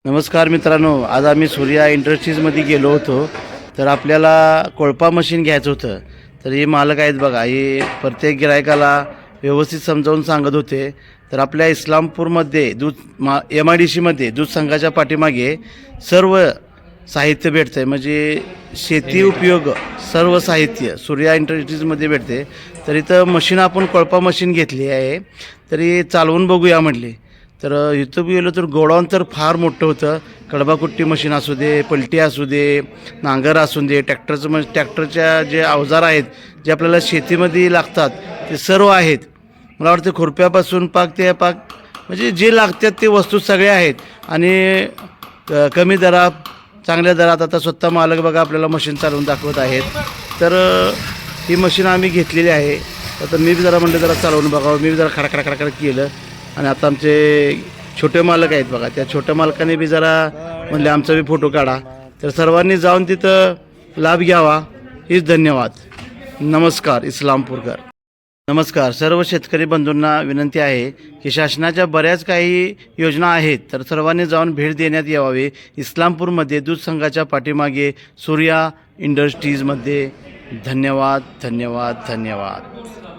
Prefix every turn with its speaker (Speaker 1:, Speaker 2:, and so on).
Speaker 1: नमस्कार मित्रांनो, आज आम्ही सूर्या इंडस्ट्रीजमध्ये गेलो होतो. तर आपल्याला कोळपा मशीन घ्यायचं होतं. तर हे मालक आहेत बघा, हे प्रत्येक गिरायकाला व्यवस्थित समजावून सांगत होते. तर आपल्या इस्लामपूरमध्ये MIDCमध्ये दूध संघाच्या पाठीमागे सर्व साहित्य भेटतं आहे. म्हणजे शेती उपयोग सर्व साहित्य सूर्या इंडस्ट्रीजमध्ये भेटते. तर इथं मशीन आपण कोळपा मशीन घेतली आहे. तरी चालवून बघूया म्हटले. तर इथं गेलो तर गोडाऊन तर फार मोठं होतं. कडबाकुट्टी मशीन असू दे, पलटी असू दे, नांगर असू दे, ट्रॅक्टरच्या जे अवजार आहेत जे आपल्याला शेतीमध्ये लागतात ते सर्व आहेत. मला वाटतं खुरप्यापासून पाक म्हणजे जे लागतात ते वस्तू सगळ्या आहेत. आणि कमी दरात, चांगल्या दरात. आता स्वतः मालक बघा आपल्याला मशीन चालवून दाखवत आहेत. तर ही मशीन आम्ही घेतलेली आहे. आता मी जरा म्हणलं जरा चालवून बघावं. मी जरा खडाखड केलं. आणि आता आमचे छोटे मालक आहेत बघा, त्या छोट्या मालकाने बी जरा म्हणले आमचा बी फोटो काढा. तर सर्वांनी जाऊन तिथं लाभ घ्यावा. हीच धन्यवाद. नमस्कार इस्लामपूरकर. नमस्कार सर्व शेतकरी बंधूंना विनंती आहे की शासनाच्या बऱ्याच काही योजना आहेत. तर सर्वांनी जाऊन भेट देण्यात यावे. इस्लामपूरमध्ये दूध संघाच्या पाठीमागे सूर्या इंडस्ट्रीजमध्ये. धन्यवाद धन्यवाद धन्यवाद.